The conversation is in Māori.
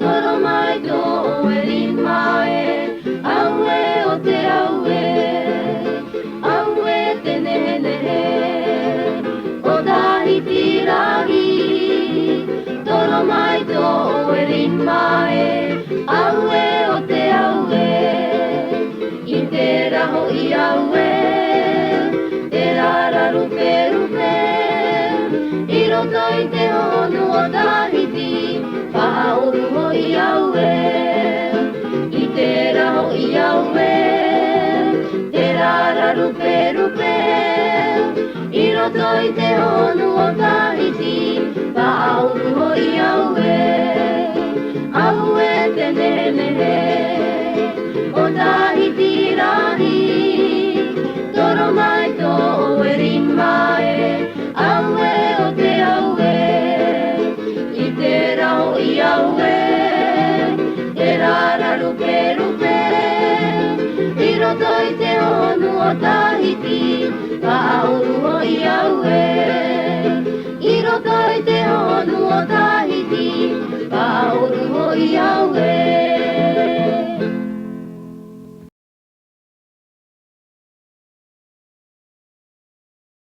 toro mai tō e rimae, aue o te aue, aue te nehe, o Tahiti rahi, toro mai tō e rimae, aue o te aue, i te raho i aue, te rara rupe rupe, i roto i te honu o Tahiti, pahauru i aue, i te raho i aue, te rara rupe rupe, i roto i te honu o Tahiti, pahauru i aue, aue te nehe, o Tahiti rahi, toro mai tō e rimae, aue o te aue, i te rao i aue, te rara rupe rupe, i roto i te honu o Tahiti, pahauru i aue.